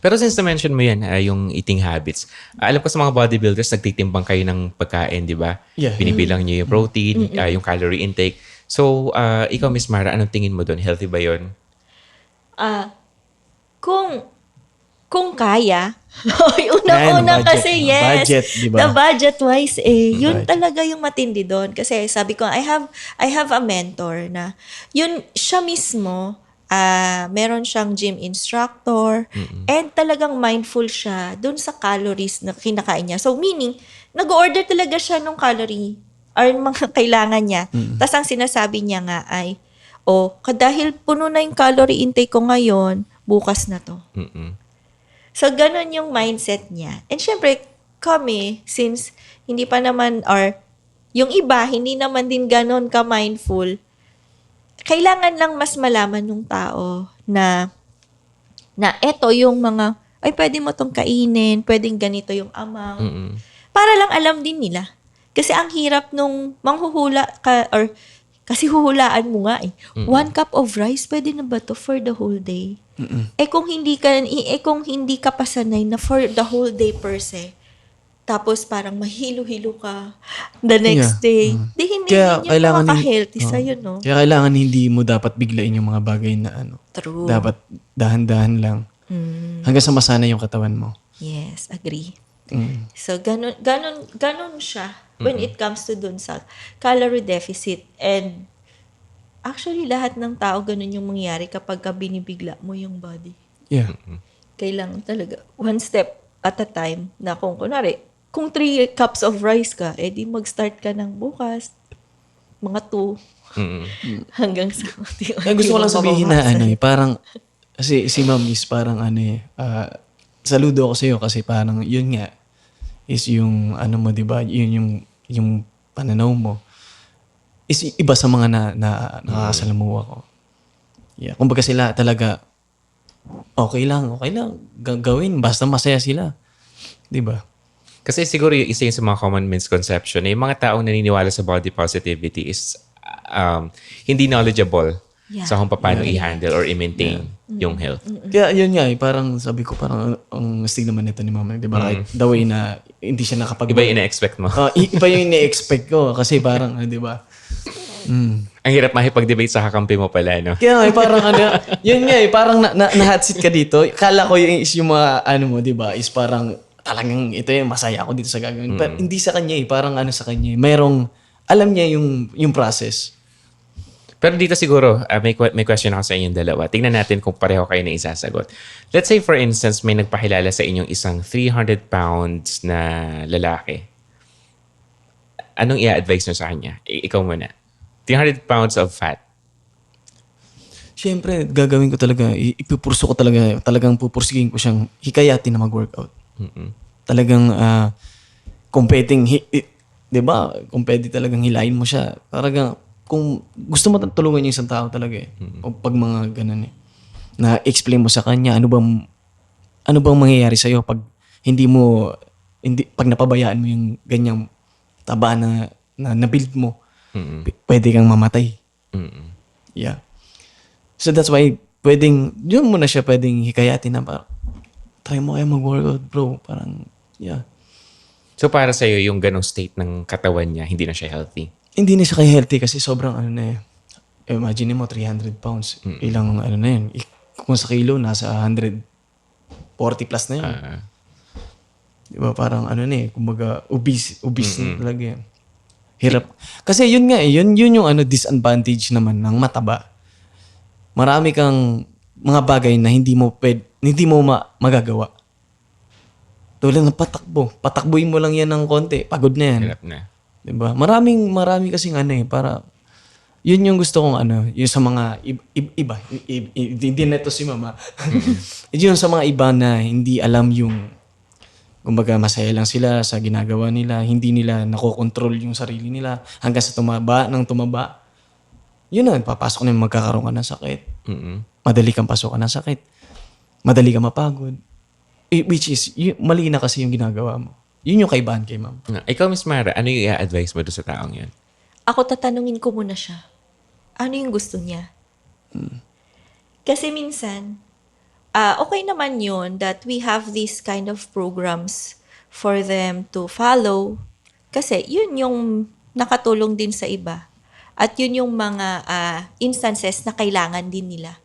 Speaker 3: Pero since na-mention mo yan, yung eating habits, alam ko sa mga bodybuilders, nagtitimbang kayo ng pagkain, di ba?
Speaker 1: Yeah.
Speaker 3: Binibilang nyo yung protein, yung calorie intake. So, ikaw, Miss Mara, anong tingin mo doon? Healthy ba yun?
Speaker 2: Kung kung kaya.
Speaker 1: Yan,
Speaker 2: Unang-una
Speaker 1: budget,
Speaker 2: kasi,
Speaker 1: no?
Speaker 2: yes.
Speaker 1: Budget, di ba?
Speaker 2: The budget-wise, yun
Speaker 1: Budget.
Speaker 2: talaga yung matindi doon. Kasi sabi ko, I have a mentor na, yun, siya mismo, meron siyang gym instructor, and talagang mindful siya doon sa calories na kinakain niya. So, meaning, nag-order talaga siya ng calorie or mga kailangan niya. Tapos ang sinasabi niya nga ay, dahil puno na yung calorie intake ko ngayon, bukas na to. So, ganun yung mindset niya. And syempre, kami, since hindi pa naman, or yung iba, hindi naman din ganun ka-mindful, kailangan lang mas malaman ng tao na eto yung mga, ay, pwede mo tong kainin, pwedeng ganito yung amount. Para lang alam din nila. Kasi ang hirap nung manghuhula ka, or kasi huhulaan mo nga 1 cup of rice, pwede na ba to for the whole day? Kung hindi ka pa sanay na for the whole day per se, tapos parang mahilo-hilo ka the next day, di hindi
Speaker 1: Kaya
Speaker 2: yun yung
Speaker 1: kailangan
Speaker 2: makaka-healthy sa'yo, no?
Speaker 1: Kaya kailangan hindi mo dapat biglain yung mga bagay na
Speaker 2: True.
Speaker 1: dapat dahan-dahan lang. Hanggang sa masanay yung katawan mo.
Speaker 2: Yes, agree.
Speaker 1: Mm.
Speaker 2: So, ganun siya when it comes to dun sa calorie deficit. And actually, lahat ng tao ganun yung mangyayari kapag ka binibigla mo yung body.
Speaker 1: Yeah.
Speaker 2: Kailangan talaga one step at a time na kung 3 cups of rice ka, di mag-start ka ng bukas, mga 2, hanggang sa...
Speaker 1: Gusto ko lang sabihin na parang, kasi si ma'am is parang saludo ako sa'yo kasi parang yun nga is yung mo, di ba? Yun yung pananaw mo is iba sa mga nakakasalamuha ko. Yeah. Kumbaga sila talaga okay lang gawin basta masaya sila. Di ba?
Speaker 3: Kasi siguro yung isa yung sa mga common misconception na yung mga taong naniniwala sa body positivity is hindi knowledgeable sa kung paano i-handle or i-maintain yung health.
Speaker 1: Kaya yun nga parang sabi ko parang ang astig naman nito ni mama, di ba? Right? The way na hindi siya nakapag-
Speaker 3: Iba yung ina-expect mo.
Speaker 1: Iba yung ina-expect ko kasi parang, di ba?
Speaker 3: Ang hirap makipag-debate sa kakampi mo pala, no?
Speaker 1: Kaya nga, parang yun nga parang na-hot seat ka dito. Kala ko yung mga mo, di ba, is parang talagang ito yung masaya ako dito sa gagawin. Pero hindi sa kanya parang sa kanya. Mayroong, alam niya yung process.
Speaker 3: Pero dito siguro, may question ako sa inyong dalawa. Tingnan natin kung pareho kayo na isasagot. Let's say for instance, may nagpakilala sa inyong isang 300 pounds na lalaki. Anong i-advise nyo sa kanya? Ikaw muna. 300 pounds of fat.
Speaker 1: Siyempre, gagawin ko talaga, ipupurso ko talagang pupursigin ko siyang hikayatin na mag-workout. Talagang, kung pwedeng, di ba, kung pwede talagang hilahin mo siya, talagang, kung gusto mo tulungan yung isang tao talaga o pag mga ganun na-explain mo sa kanya, ano bang mangyayari sa'yo pag pag napabayaan mo yung ganyang taba na na-build mo, pwede kang mamatay. Yeah. So that's why, yun mo na siya pwedeng hikayatin na parang, try mo kayo mag-workout, bro. Parang, yeah.
Speaker 3: So para sa'yo, yung ganong state ng katawan niya, hindi na siya healthy?
Speaker 1: Hindi na siya healthy kasi sobrang imagine mo, 300 pounds. Ilang na yun. Kung sa kilo, nasa 140 plus na yun. Diba parang kumbaga obese na talaga yan. Hirap. Kasi yun nga yun yung disadvantage naman ng mataba. Marami kang mga bagay na hindi mo magagawa. Tulad ng patakbo. Patakbuhin mo lang yan ng konti. Pagod na yan.
Speaker 3: Hirap na.
Speaker 1: Diba? Marami kasing para yun yung gusto kong yung sa mga iba. Hindi na ito si mama. Yun sa mga iba na hindi alam yung kumbaga masaya lang sila sa ginagawa nila, hindi nila nakokontrol yung sarili nila hanggang sa tumaba. Yun na, papasok na yung magkakaroon ka ng sakit. Madali kang pasukan ng sakit. Madali kang mapagod. Which is, mali na kasi yung ginagawa mo. Yun yung kaibahan kay ma'am.
Speaker 3: Ikaw, Miss Mara, ano yung i-advise mo doon sa taong yun?
Speaker 2: Ako tatanungin ko muna siya. Ano yung gusto niya? Kasi minsan, okay naman yun that we have these kind of programs for them to follow. Kasi yun yung nakatulong din sa iba. At yun yung mga instances na kailangan din nila.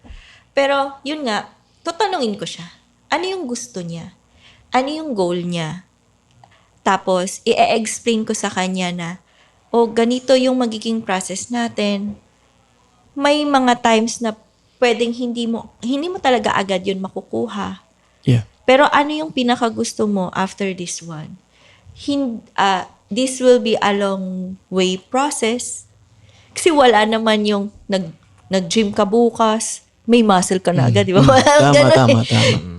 Speaker 2: Pero yun nga, tatanungin ko siya. ano yung gusto niya? Ano yung goal niya? Tapos, i-explain ko sa kanya na, ganito yung magiging process natin. May mga times na pwedeng hindi mo talaga agad yun makukuha.
Speaker 1: Yeah.
Speaker 2: Pero ano yung pinakagusto mo after this one? This will be a long way process. Kasi wala naman yung nag-gym ka bukas, may muscle ka na agad, di ba? Walang ganun eh.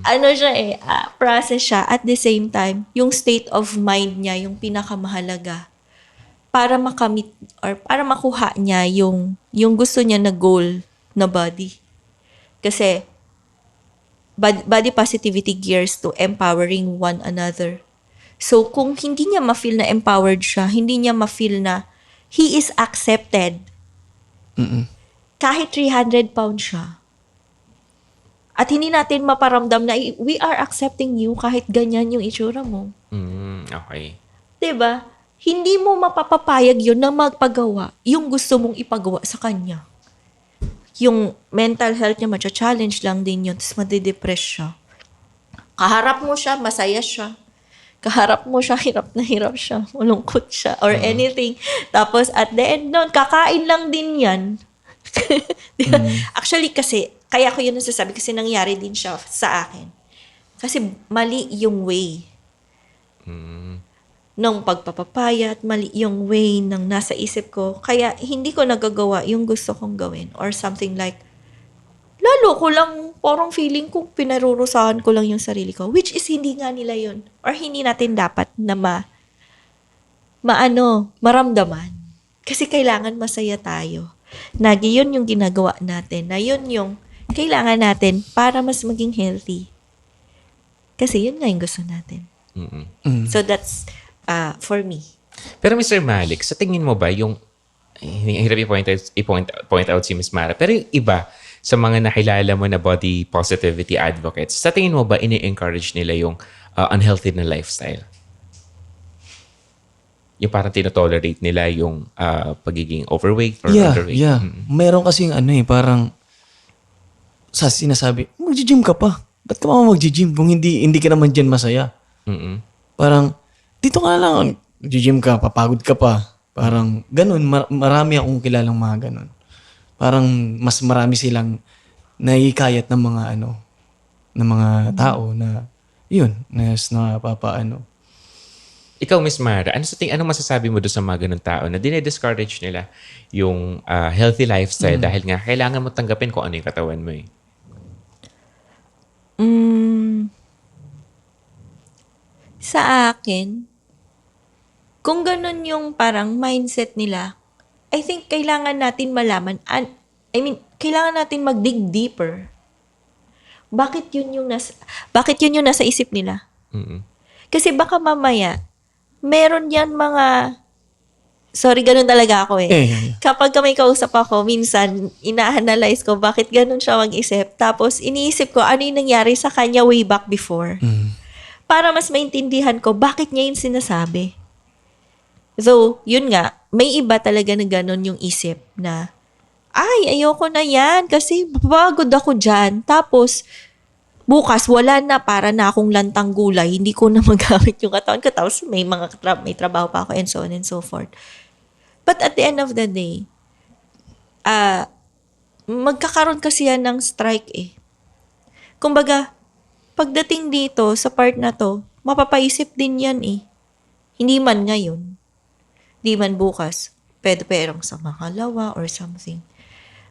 Speaker 2: Ano siya process siya. At the same time, yung state of mind niya, yung pinakamahalaga para makamit or para makuha niya yung gusto niya na goal na body. Kasi body positivity gears to empowering one another. So, kung hindi niya ma-feel na empowered siya, hindi niya ma-feel na he is accepted, kahit 300 pounds siya, at hindi natin maparamdam na we are accepting you kahit ganyan yung itsura mo.
Speaker 3: Okay.
Speaker 2: 'Di ba? Hindi mo mapapapayag yun na magpagawa yung gusto mong ipagawa sa kanya. Yung mental health niya, matcha-challenge lang din yun. Tapos madidepress siya. Kaharap mo siya, masaya siya. Kaharap mo siya, hirap na hirap siya. Malungkot siya. Or anything. Tapos at the end nun, kakain lang din yan. Diba? Actually kasi, kaya ko yun nasasabi kasi nangyari din siya sa akin. Kasi mali yung way ng pagpapapayat, mali yung way ng nasa isip ko. Kaya hindi ko nagagawa yung gusto kong gawin. Or something like, lalo ko lang, parang feeling ko, pinarurusahan ko lang yung sarili ko. Which is, hindi nga nila yun. Or hindi natin dapat na maramdaman. Kasi kailangan masaya tayo. Na yun yung ginagawa natin. Na yun yung kailangan natin para mas maging healthy. Kasi yun nga yung gusto natin. So that's for me.
Speaker 3: Pero Mr. Malik, sa tingin mo ba yung, hirap i-point out si Miss Mara, pero yung iba sa mga nakilala mo na body positivity advocates, sa tingin mo ba ini-encourage nila yung unhealthy na lifestyle? Yung parang tinotolerate nila yung pagiging overweight or underweight?
Speaker 1: Yeah. Meron kasing parang sinasabi, mag-gym ka pa. Ba't ka pa mag-gym kung hindi ka naman dyan masaya? Parang, dito ka na lang, mag-gym ka, papagod ka pa. Parang, ganun, marami akong kilalang mga ganun. Parang, mas marami silang naikayat ng mga ng mga tao na, yun, napapaano.
Speaker 3: Ikaw, Miss Mara, anong masasabi mo doon sa mga ganun tao na dinediscourage nila yung healthy lifestyle dahil nga kailangan mo tanggapin kung ano yung katawan mo eh?
Speaker 2: Sa akin, kung ganun yung parang mindset nila, I think kailangan natin malaman, kailangan natin mag-dig deeper. Bakit yun yung nasa isip nila? Kasi baka mamaya, meron yan mga, sorry, ganun talaga ako eh. Kapag may kausap ako, minsan, ina-analyze ko bakit ganun siya mag-isip. Tapos, iniisip ko ano yung nangyari sa kanya way back before. Para mas maintindihan ko bakit niya yung sinasabi. So, yun nga, may iba talaga na ganun yung isip na, ayoko na yan kasi pagod ako dyan. Tapos, bukas, wala na, para na akong lantang gulay. Hindi ko na magamit yung katawan ko. Tapos, may trabaho pa ako and so on and so forth. But at the end of the day, magkakaroon kasi yan ng strike eh. Kumbaga, pagdating dito sa part na to, mapapaisip din yan eh. Hindi man ngayon. Hindi man bukas. Pwede-perang sa makalawa or something.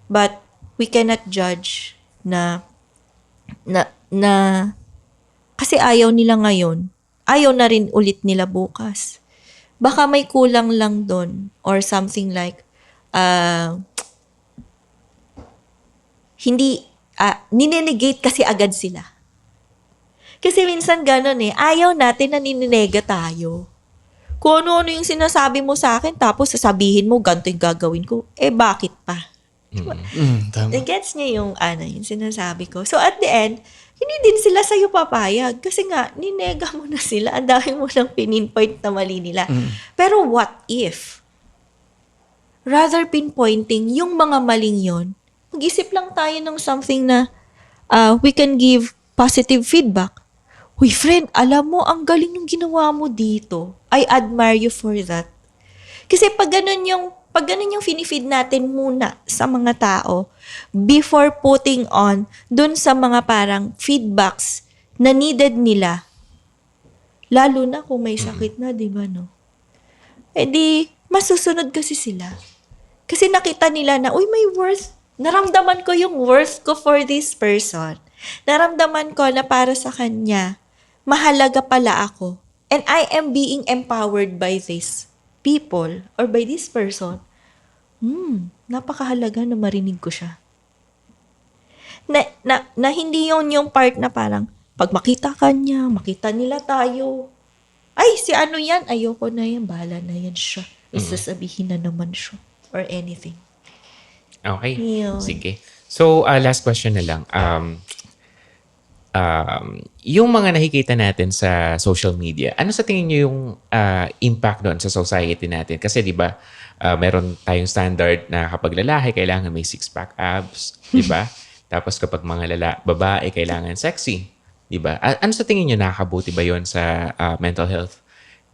Speaker 2: But we cannot judge na kasi ayaw nila ngayon. Ayaw na rin ulit nila bukas. Baka may kulang lang doon or something like ninenegate kasi agad sila. Kasi minsan ganun eh, ayaw natin na nininega tayo. Kung ano-ano yung sinasabi mo sa akin, tapos sasabihin mo, ganito yung gagawin ko. Bakit pa?
Speaker 1: Tama.
Speaker 2: Gets niya yung yung sinasabi ko. So at the end, hindi din sila sa'yo papayag. Kasi nga, ninega mo na sila. Ang dami mo nang pininpoint na mali nila. Pero what if? Rather pinpointing yung mga maling yon, mag-isip lang tayo ng something na we can give positive feedback. Uy, friend, alam mo, ang galing ng ginawa mo dito. I admire you for that. Kasi pag ganun yung finifeed natin muna sa mga tao before putting on dun sa mga parang feedbacks na needed nila, lalo na kung may sakit na, di ba, no? Eh di, masusunod kasi sila. Kasi nakita nila na, uy, may worth. Naramdaman ko yung worth ko for this person. Naramdaman ko na para sa kanya, mahalaga pala ako. And I am being empowered by this people or by this person. Napakahalaga na marinig ko siya. Na hindi yun yung part na parang, pag makita ka niya, makita nila tayo, ay, si ano yan? Ayoko na yan. Bahala na yan siya. Sasabihin na naman siya. Or anything.
Speaker 3: Okay.
Speaker 2: Yun.
Speaker 3: Sige. So, last question na lang. Yung mga nakikita natin sa social media, ano sa tingin nyo yung impact doon sa society natin? Kasi di ba, meron tayong standard na kapag lalaki, kailangan may six-pack abs, di ba? Tapos kapag mga babae, kailangan sexy, di ba? Ano sa tingin nyo, nakakabuti ba yon sa mental health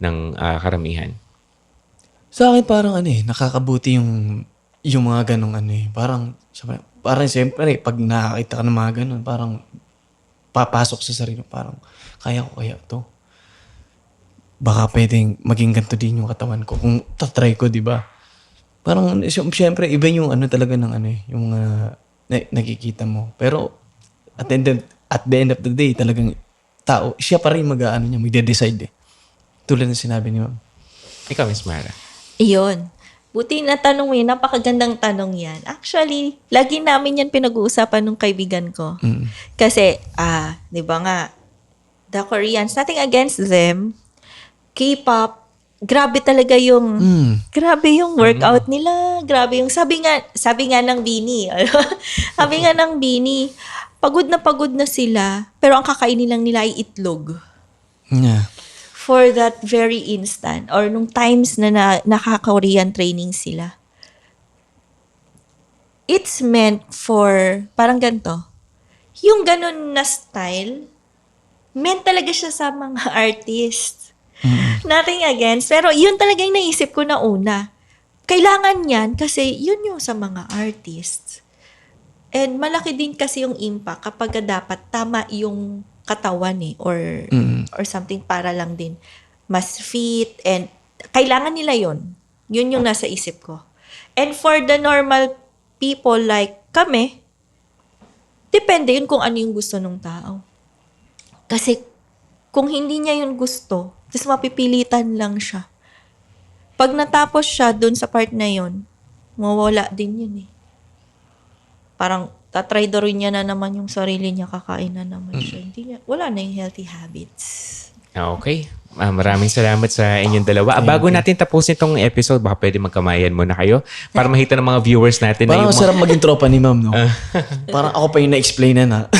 Speaker 3: ng karamihan?
Speaker 1: Sa akin parang nakakabuti yung mga ganong parang siyempre, pag nakakita ka ng mga ganon, parang papasok sa sarili, parang kaya to. Baka pwedeng maging ganito din yung katawan ko kung tatry ko, di ba? Parang siyempre iba yung talaga ng yung nakikita mo. Pero at the end of the day, talagang tao, siya pa rin magde-decide . Tulad ng sinabi ni Ma'am.
Speaker 3: Ikaw, Miss Mara.
Speaker 2: Iyon. Buti na tanong mo yun. Napakagandang tanong yan. Actually, lagi namin yan pinag-uusapan ng kaibigan ko. Kasi, di ba nga, the Koreans, nothing against them, K-pop, grabe talaga yung, grabe yung workout nila. Grabe yung, sabi nga ng Bini, sabi nga ng Bini, pagod na sila, pero ang kakainin lang nila ay itlog.
Speaker 1: Yeah.
Speaker 2: For that very instant or nung times na nakaka-Korean training sila. It's meant for, parang ganito, yung ganun na style, meant talaga siya sa mga artists. Nothing against, pero yun talaga yung naisip ko na una. Kailangan yan kasi yun yung sa mga artists. And malaki din kasi yung impact kapag dapat tama yung katawan or something para lang din mas fit and kailangan nila yun yung nasa isip ko. And for the normal people like kami, depende yun kung ano yung gusto ng tao. Kasi kung hindi niya yun gusto, tapos mapipilitan lang siya, pag natapos siya dun sa part na yun, mawala din yun . Parang tatry rin niya na naman yung sarili niya, kakain na naman siya. Wala na yung healthy habits.
Speaker 3: Okay. Maraming salamat sa inyong dalawa. Bago natin tapusin itong episode, baka pwede magkamayan muna kayo para makita ng mga viewers natin.
Speaker 1: Parang
Speaker 3: na yung
Speaker 1: sarap maging tropa ni Ma'am, no? Parang ako pa yung na-explain na.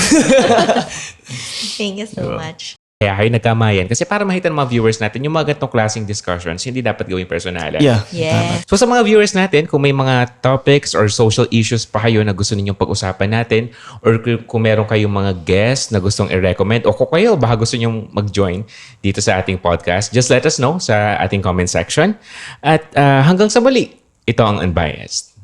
Speaker 2: Thank you so much.
Speaker 3: Kaya kayo nagkamayan. Kasi para makita ng mga viewers natin, yung mga ganitong klaseng discussions, hindi dapat gawing personalan.
Speaker 1: Yeah.
Speaker 2: Yes.
Speaker 3: So sa mga viewers natin, kung may mga topics or social issues pa kayo na gusto ninyong pag-usapan natin, or kung meron kayong mga guests na gustong i-recommend, o kung kayo baka gusto nyong mag-join dito sa ating podcast, just let us know sa ating comment section. At hanggang sa muli, ito ang Unbiased.